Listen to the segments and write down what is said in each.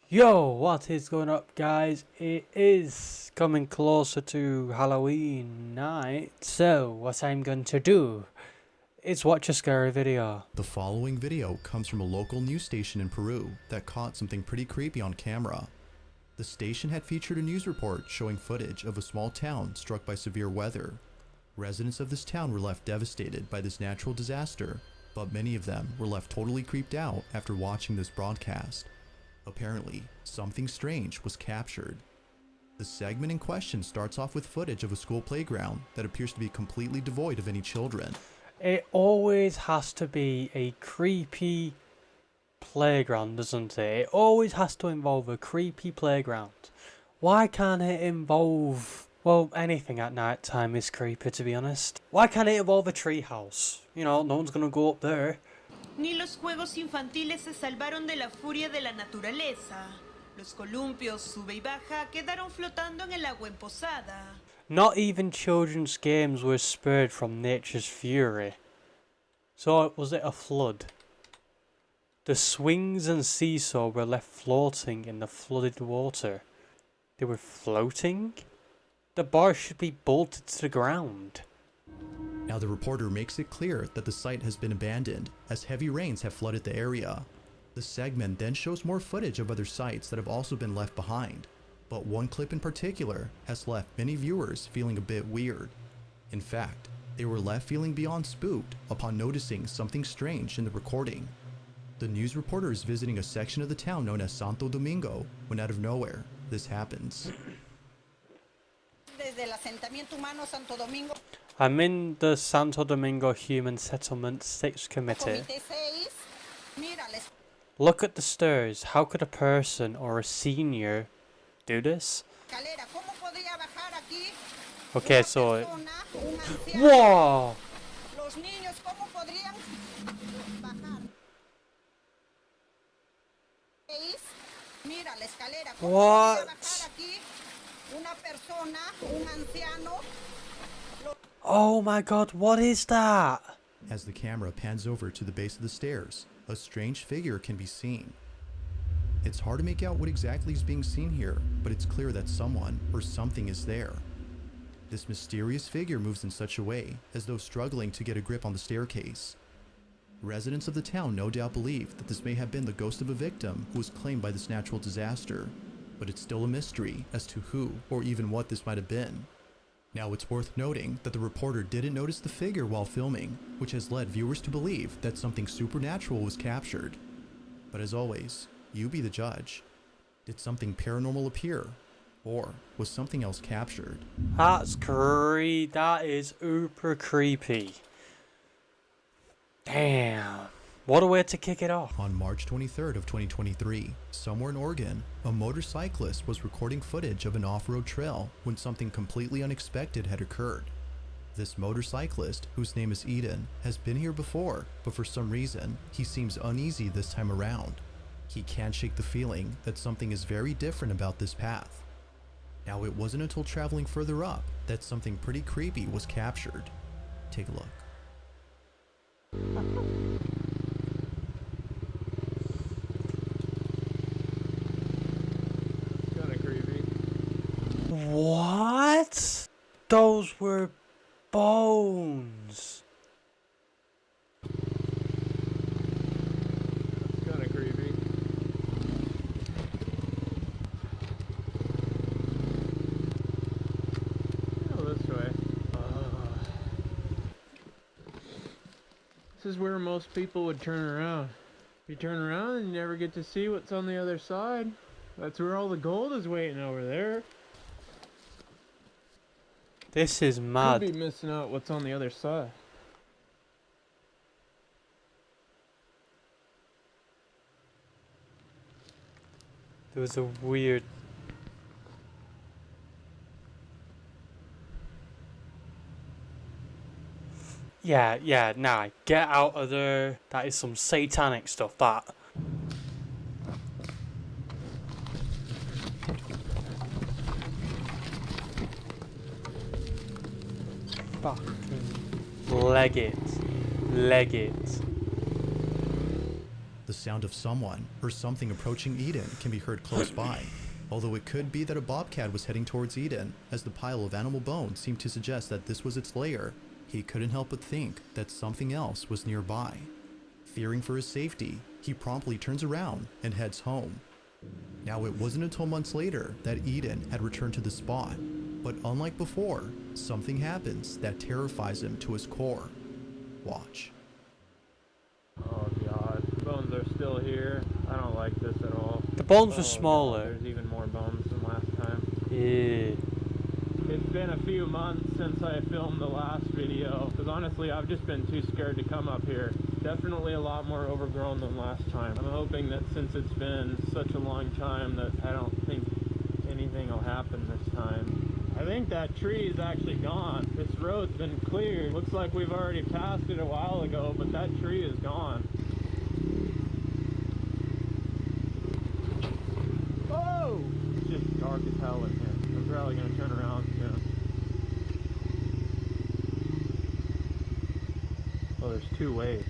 Yo, what is going up, guys? It is coming closer to Halloween night, so what I'm going to do is watch a scary video. The following video comes from a local news station in Peru that caught something pretty creepy on camera. The station had featured a news report showing footage of a small town struck by severe weather. Residents of this town were left devastated by this natural disaster, but many of them were left totally creeped out after watching this broadcast. Apparently, something strange was captured. The segment in question starts off with footage of a school playground that appears to be completely devoid of any children. It always has to be a creepy playground, doesn't it? It always has to involve a creepy playground. Why can't it involve, well, anything at night time is creepy, to be honest. Why can't it involve a treehouse? You know, no one's gonna go up there. Ni los juegos infantiles se salvaron de la furia de la naturaleza. Los columpios sube y baja quedaron flotando en el agua emposada. Not even children's games were spared from nature's fury. So was it a flood? The swings and seesaw were left floating in the flooded water. They were floating? The bar should be bolted to the ground. Now the reporter makes it clear that the site has been abandoned as heavy rains have flooded the area. The segment then shows more footage of other sites that have also been left behind, but one clip in particular has left many viewers feeling a bit weird. In fact, they were left feeling beyond spooked upon noticing something strange in the recording. The news reporter is visiting a section of the town known as Santo Domingo when out of nowhere, this happens. Desde el asentamiento humano Santo Domingo. I'm in the Santo Domingo Human Settlement 6 Committee. Look at the stairs. How could a person or a senior do this? Okay, so... Whoa! What? Oh my god, what is that? As the camera pans over to the base of the stairs, a strange figure can be seen. It's hard to make out what exactly is being seen here, but it's clear that someone or something is there. This mysterious figure moves in such a way as though struggling to get a grip on the staircase. Residents of the town no doubt believe that this may have been the ghost of a victim who was claimed by this natural disaster, but it's still a mystery as to who or even what this might have been. Now it's worth noting that the reporter didn't notice the figure while filming, which has led viewers to believe that something supernatural was captured. But as always, you be the judge. Did something paranormal appear? Or was something else captured? That's creepy. That is uber creepy. Damn. What a way to kick it off. On March 23rd of 2023, somewhere in Oregon, a motorcyclist was recording footage of an off-road trail when something completely unexpected had occurred. This motorcyclist, whose name is Eden, has been here before, but for some reason, he seems uneasy this time around. He can't shake the feeling that something is very different about this path. Now it wasn't until traveling further up that something pretty creepy was captured. Take a look. What? Those were bones. That's kind of creepy. Go this way. This is where most people would turn around. You turn around and you never get to see what's on the other side. That's where all the gold is waiting over there. This is mad. Could be missing out what's on the other side. There was a weird... Yeah, nah, get out of there. That is some satanic stuff, that. Fucking leg it. sound of someone or something approaching Eden can be heard close by, although it could be that a bobcat was heading towards Eden, as the pile of animal bones seemed to suggest that this was its lair. He couldn't help but think that something else was nearby. Fearing for his safety, he promptly turns around and heads home. Now, it wasn't until months later that Eden had returned to the spot, but unlike before, something happens that terrifies him to his core. Watch. Oh god, bones are still here. I don't like this at all. The bones were God, smaller. there's even more bones than last time. Yeah. It's been a few months since I filmed the last video, because honestly I've just been too scared to come up here. Definitely a lot more overgrown than last time. I'm hoping that since it's been such a long time that I don't think anything will happen this time. I think that tree is actually gone. This road's been cleared. Looks like we've already passed it a while ago, but that tree is gone. Oh! It's just dark as hell in here. I'm probably gonna turn around soon. Oh, there's two ways.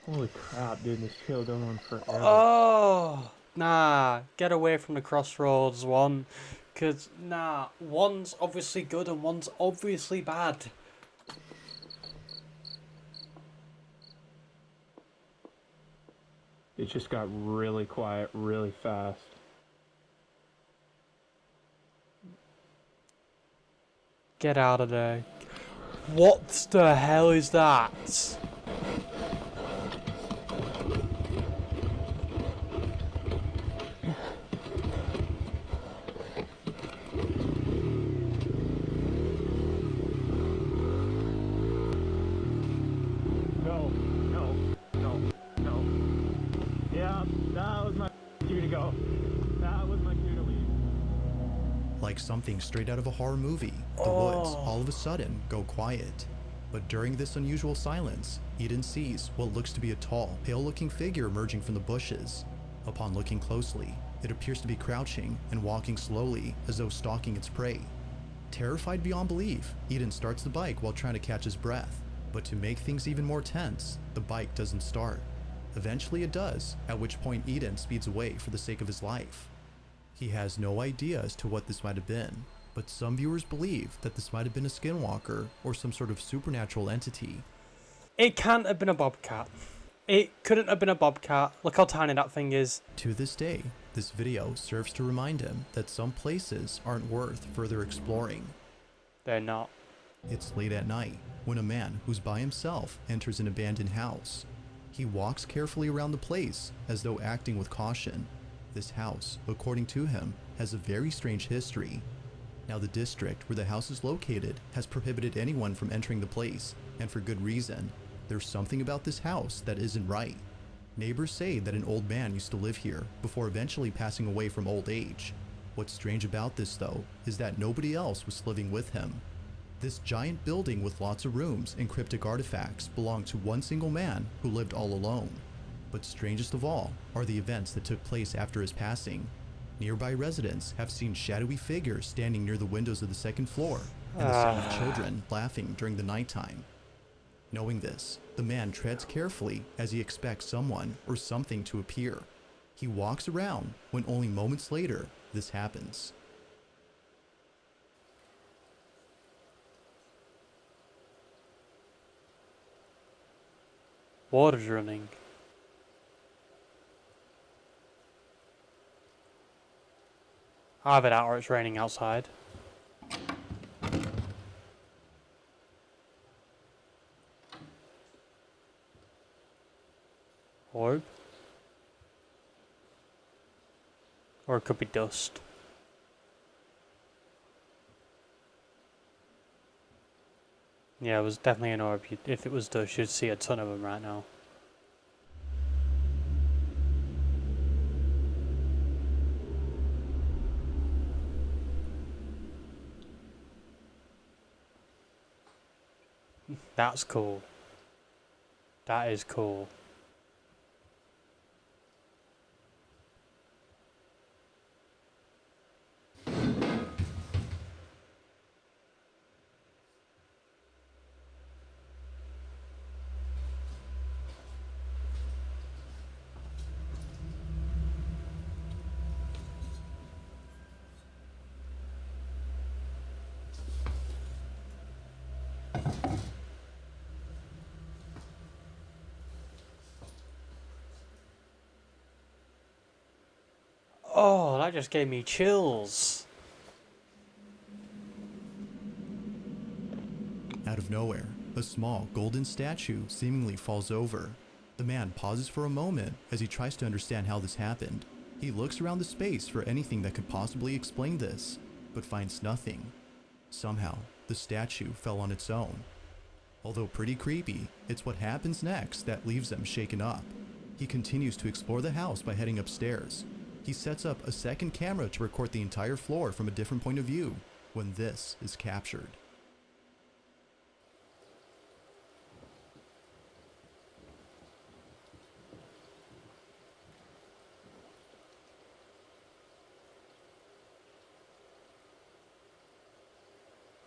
Holy crap, dude, this trail goes on forever. Oh, nah, get away from the crossroads one, because, nah, one's obviously good and one's obviously bad. It just got really quiet really fast. Get out of there. What the hell is that? No, no, no, no. Yeah, that was my cue to go. That was my cue to leave. Like something straight out of a horror movie, the woods all of a sudden go quiet. But during this unusual silence, Eden sees what looks to be a tall, pale-looking figure emerging from the bushes. Upon looking closely, it appears to be crouching and walking slowly as though stalking its prey. Terrified beyond belief, Eden starts the bike while trying to catch his breath. But to make things even more tense, the bike doesn't start. Eventually it does, at which point Eden speeds away for the sake of his life. He has no idea as to what this might have been, but some viewers believe that this might have been a skinwalker or some sort of supernatural entity. It can't have been a bobcat. It couldn't have been a bobcat. Look how tiny that thing is. To this day, this video serves to remind him that some places aren't worth further exploring. They're not. It's late at night when a man who's by himself enters an abandoned house. He walks carefully around the place as though acting with caution. This house, according to him, has a very strange history. Now, the district where the house is located has prohibited anyone from entering the place, and for good reason. There's something about this house that isn't right. Neighbors say that an old man used to live here before eventually passing away from old age. What's strange about this, though, is that nobody else was living with him. This giant building with lots of rooms and cryptic artifacts belonged to one single man who lived all alone. But strangest of all are the events that took place after his passing. Nearby residents have seen shadowy figures standing near the windows of the second floor and the sound of children laughing during the nighttime. Knowing this, the man treads carefully as he expects someone or something to appear. He walks around when only moments later this happens. Water's running. Either that or it's raining outside. Orb. Or it could be dust. Yeah, it was definitely an orb. If it was dust, you'd see a ton of them right now. That's cool. That is cool. Oh, that just gave me chills. Out of nowhere, a small golden statue seemingly falls over. The man pauses for a moment as he tries to understand how this happened. He looks around the space for anything that could possibly explain this, but finds nothing. Somehow, the statue fell on its own. Although pretty creepy, it's what happens next that leaves them shaken up. He continues to explore the house by heading upstairs. He sets up a second camera to record the entire floor from a different point of view when this is captured.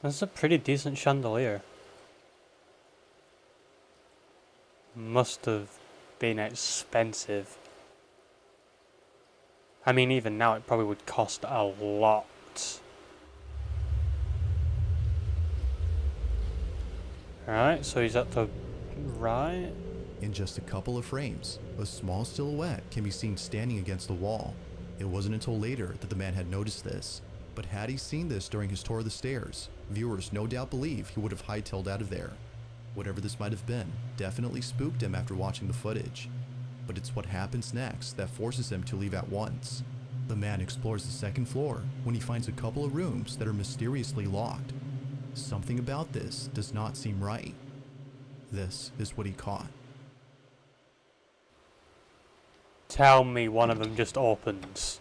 That's a pretty decent chandelier. Must have been expensive. I mean, even now it probably would cost a lot. Alright, so he's at the right. In just a couple of frames, a small silhouette can be seen standing against the wall. It wasn't until later that the man had noticed this, but had he seen this during his tour of the stairs, viewers no doubt believe he would have hightailed out of there. Whatever this might have been, definitely spooked him after watching the footage. But it's what happens next that forces him to leave at once. The man explores the second floor when he finds a couple of rooms that are mysteriously locked. Something about this does not seem right. This is what he caught. Tell me one of them just opens.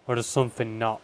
Or does something knock?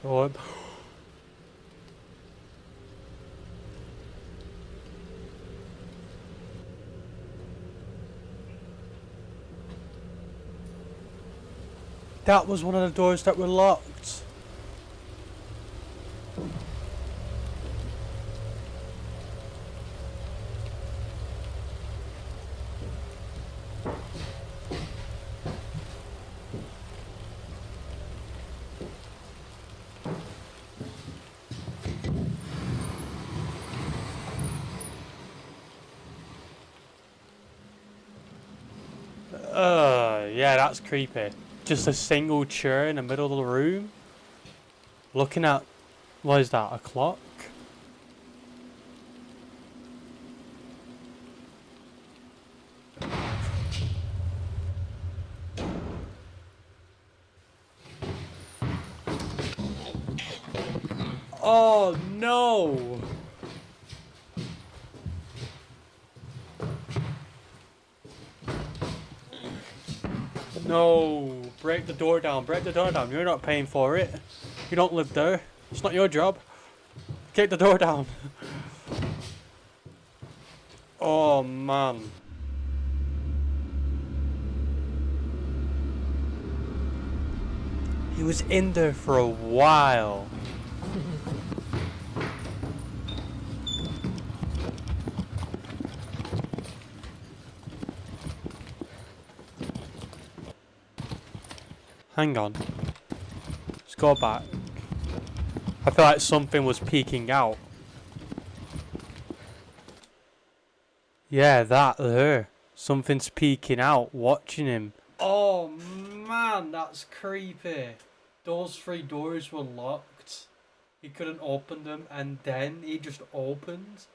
Orb. That was one of the doors that were locked. Yeah, that's creepy. Just a single chair in the middle of the room. Looking at, what is that, a clock? Oh no! No, break the door down, break the door down. You're not paying for it. You don't live there. It's not your job. Kick the door down. Oh man. He was in there for a while. Hang on. Let's go back. I feel like something was peeking out. Yeah, that there. Something's peeking out, watching him. Oh man, that's creepy. Those 3 doors were locked. He couldn't open them, and then he just opens.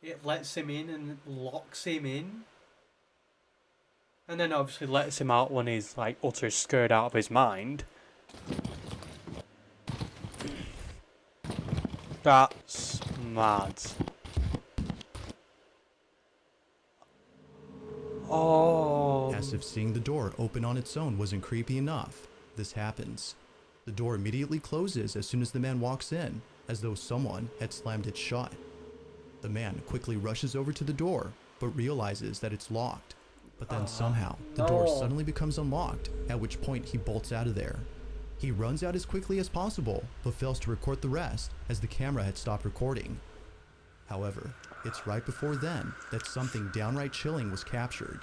It lets him in and locks him in. And then obviously lets him out when he's like utter scared out of his mind. That's mad. Oh. As if seeing the door open on its own wasn't creepy enough, this happens. The door immediately closes as soon as the man walks in, as though someone had slammed it shut. The man quickly rushes over to the door, but realizes that it's locked. But then somehow, the door suddenly becomes unlocked, at which point he bolts out of there. He runs out as quickly as possible, but fails to record the rest, as the camera had stopped recording. However, it's right before then that something downright chilling was captured.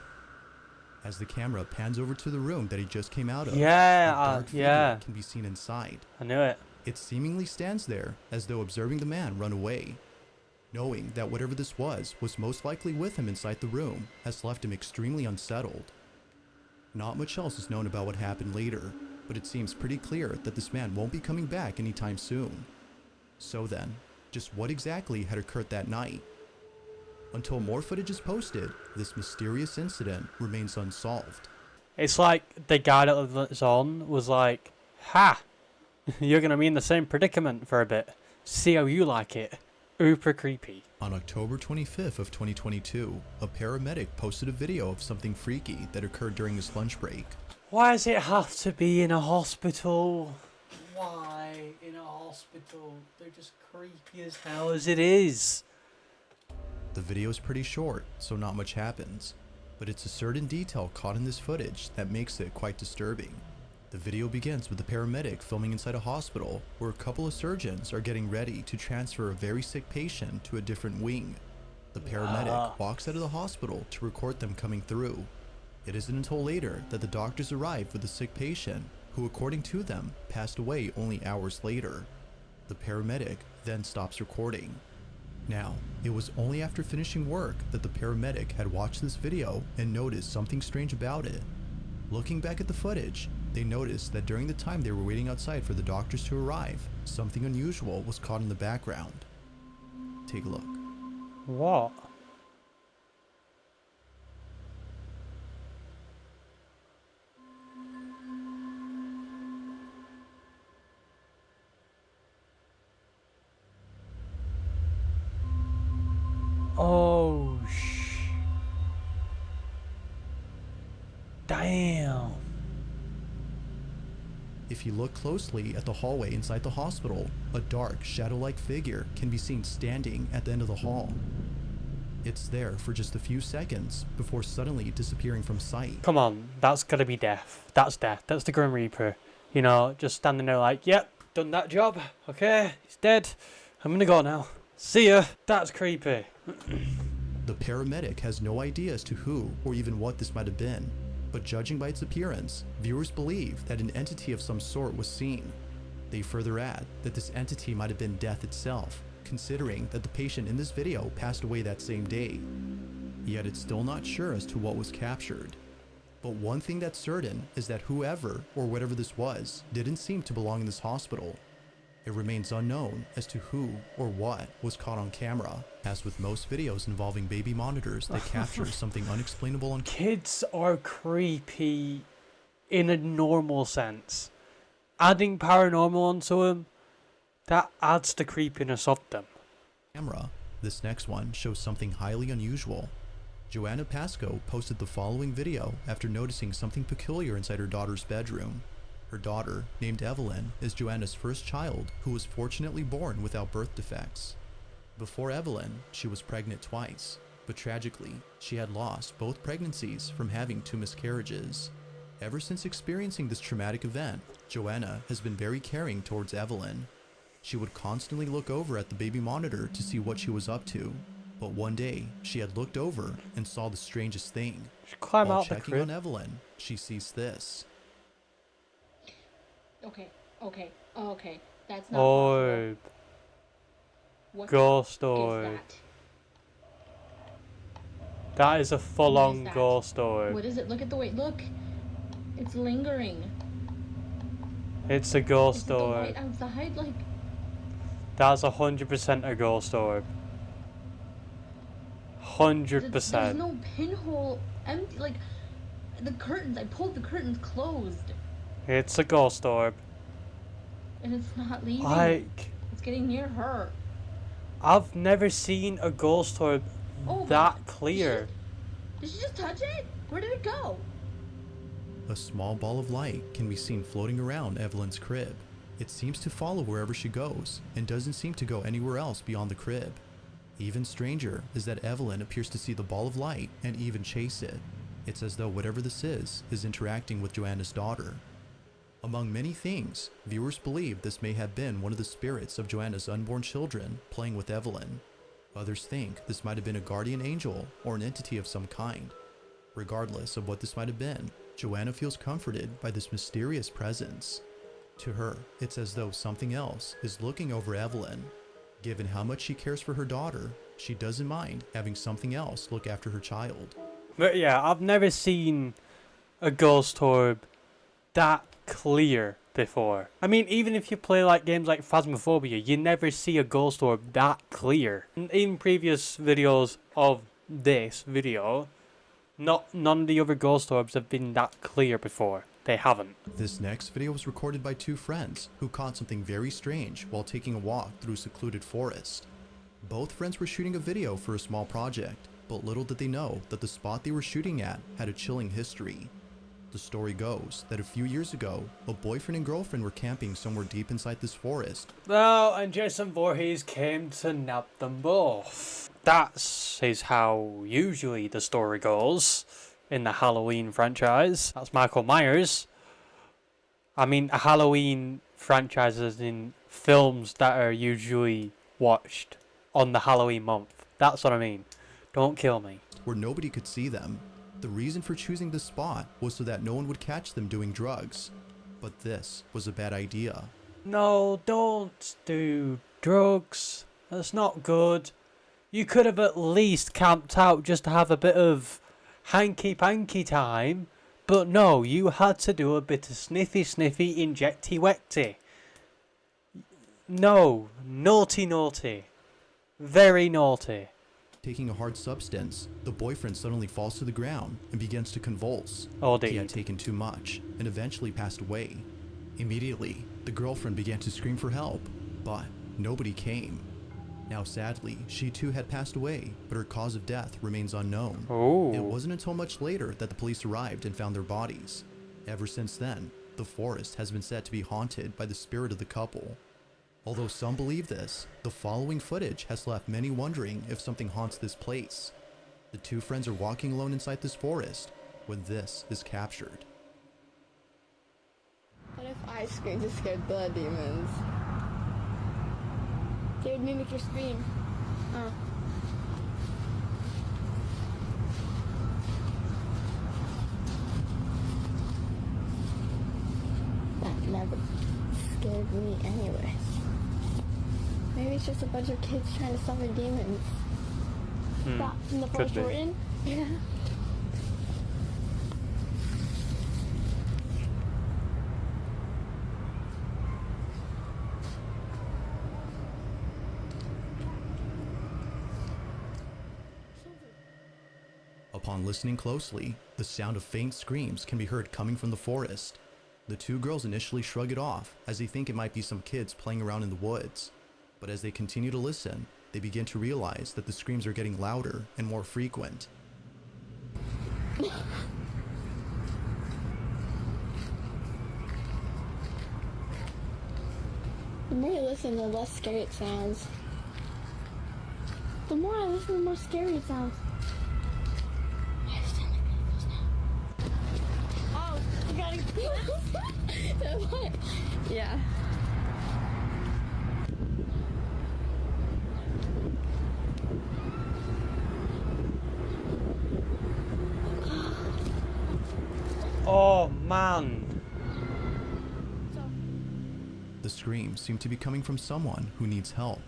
As the camera pans over to the room that he just came out of, a dark figure can be seen inside. I knew it. It seemingly stands there, as though observing the man run away. Knowing that whatever this was most likely with him inside the room, has left him extremely unsettled. Not much else is known about what happened later, but it seems pretty clear that this man won't be coming back anytime soon. So then, just what exactly had occurred that night? Until more footage is posted, this mysterious incident remains unsolved. It's like the guy that was on was like, ha! You're gonna be in the same predicament for a bit. See how you like it. Uber creepy. On October 25th of 2022, a paramedic posted a video of something freaky that occurred during his lunch break. Why does it have to be in a hospital? Why in a hospital? They're just creepy as hell as it is. The video is pretty short, so not much happens, but it's a certain detail caught in this footage that makes it quite disturbing. The video begins with the paramedic filming inside a hospital where a couple of surgeons are getting ready to transfer a very sick patient to a different wing. The paramedic walks out of the hospital to record them coming through. It isn't until later that the doctors arrive with the sick patient, who according to them passed away only hours later. The paramedic then stops recording. Now, it was only after finishing work that the paramedic had watched this video and noticed something strange about it. Looking back at the footage, they noticed that during the time they were waiting outside for the doctors to arrive, something unusual was caught in the background. Take a look. What? Oh, damn. If you look closely at the hallway inside the hospital, a dark, shadow-like figure can be seen standing at the end of the hall. It's there for just a few seconds before suddenly disappearing from sight. Come on, that's gotta be death. That's death. That's the Grim Reaper. You know, just standing there like, yep, done that job. Okay, he's dead. I'm gonna go now. See ya. That's creepy. The paramedic has no idea as to who or even what this might have been, but judging by its appearance, viewers believe that an entity of some sort was seen. They further add that this entity might have been death itself, considering that the patient in this video passed away that same day. Yet it's still not sure as to what was captured. But one thing that's certain is that whoever or whatever this was didn't seem to belong in this hospital. It remains unknown as to who or what was caught on camera. As with most videos involving baby monitors that capture something unexplainable on Kids are creepy in a normal sense. Adding paranormal onto them, that adds the creepiness of them. camera, this next one shows something highly unusual. Joanna Pascoe posted the following video after noticing something peculiar inside her daughter's bedroom. Her daughter, named Evelyn, is Joanna's first child who was fortunately born without birth defects. Before Evelyn, she was pregnant twice, but tragically, she had lost both pregnancies from having 2 miscarriages. Ever since experiencing this traumatic event, Joanna has been very caring towards Evelyn. She would constantly look over at the baby monitor to see what she was up to, but one day, she had looked over and saw the strangest thing. Just climb While out the checking crib. on Evelyn, she sees this. Okay. That's not possible. Orb. What Ghost is orb. that? That is a full-on that? ghost orb. What is it? Look at the way. Look, it's lingering. It's a Is ghost it the orb. light outside? Like, That's 100% a ghost orb. there's 100%. no pinhole. Empty. Like, the curtains. I pulled the curtains closed, It's a ghost orb. and it's not leaving. Like, It's getting near her. I've never seen a ghost orb Oh, that clear. Did she just touch it? Where did it go? A small ball of light can be seen floating around Evelyn's crib. It seems to follow wherever she goes and doesn't seem to go anywhere else beyond the crib. Even stranger is that Evelyn appears to see the ball of light and even chase it. It's as though whatever this is interacting with Joanna's daughter. Among many things, viewers believe this may have been one of the spirits of Joanna's unborn children playing with Evelyn. Others think this might have been a guardian angel or an entity of some kind. Regardless of what this might have been, Joanna feels comforted by this mysterious presence. To her, it's as though something else is looking over Evelyn. Given how much she cares for her daughter, she doesn't mind having something else look after her child. But yeah, I've never seen a ghost orb that clear before. I mean, even if you play like games like Phasmophobia, you never see a ghost orb that clear. In previous videos of this video, none of the other ghost orbs have been that clear before. They haven't. This next video was recorded by two friends who caught something very strange while taking a walk through a secluded forest. Both friends were shooting a video for a small project, but little did they know that the spot they were shooting at had a chilling history. The story goes that a few years ago, a boyfriend and girlfriend were camping somewhere deep inside this forest. Well, and Jason Voorhees came to nab them both. That is how usually the story goes in the Halloween franchise. That's Michael Myers. I mean, a Halloween franchise is in films that are usually watched on the Halloween month. That's what I mean. Don't kill me. Where nobody could see them. The reason for choosing this spot was so that no one would catch them doing drugs. But this was a bad idea. No, don't do drugs. That's not good. You could have at least camped out just to have a bit of hanky-panky time. But no, you had to do a bit of sniffy, injecty-wecty. No, naughty. Very naughty. Taking a hard substance, the boyfriend suddenly falls to the ground and begins to convulse. Oh, He had dear. taken too much and eventually passed away. Immediately, the girlfriend began to scream for help, but nobody came. Now sadly, she too had passed away, but her cause of death remains unknown. Oh. It wasn't until much later that the police arrived and found their bodies. Ever since then, the forest has been said to be haunted by the spirit of the couple. Although some believe this, the following footage has left many wondering if something haunts this place. The two friends are walking alone inside this forest when this is captured. What if I screamed to scare the demons? They would mimic your scream. Oh. That never scared me anyway. Maybe it's just a bunch of kids trying to summon demons. That in the forest be. we're in? Yeah. Upon listening closely, the sound of faint screams can be heard coming from the forest. The two girls initially shrug it off as they think it might be some kids playing around in the woods. But as they continue to listen, they begin to realize that the screams are getting louder and more frequent. The more you listen, the less scary it sounds. The more I listen, the more scary it sounds. Oh, you gotta yeah. Oh, man. The screams seem to be coming from someone who needs help.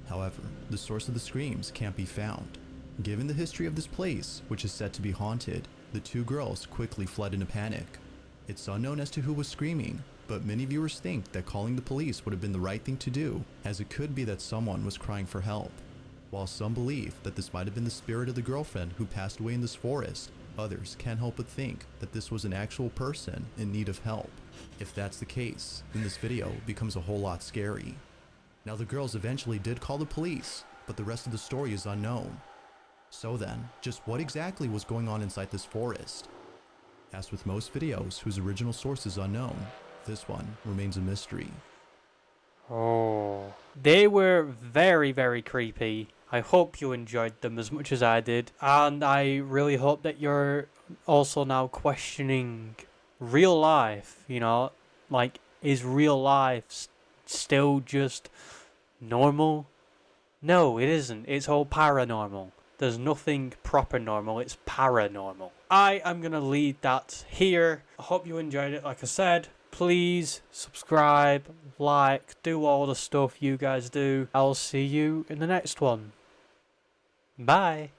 However, the source of the screams can't be found. Given the history of this place, which is said to be haunted, the two girls quickly fled in a panic. It's unknown as to who was screaming, but many viewers think that calling the police would have been the right thing to do, as it could be that someone was crying for help. While some believe that this might have been the spirit of the girlfriend who passed away in this forest, others can't help but think that this was an actual person in need of help. If that's the case, then this video becomes a whole lot scary. Now the girls eventually did call the police, but the rest of the story is unknown. So then, just what exactly was going on inside this forest? As with most videos whose original source is unknown, this one remains a mystery. Oh. They were very, very creepy. I hope you enjoyed them as much as I did. And I really hope that you're also now questioning real life, you know? Like, is real life still just normal? No, it isn't. It's all paranormal. There's nothing proper normal. It's paranormal. I am going to leave that here. I hope you enjoyed it. Like I said, please subscribe, like, do all the stuff you guys do. I'll see you in the next one. Bye.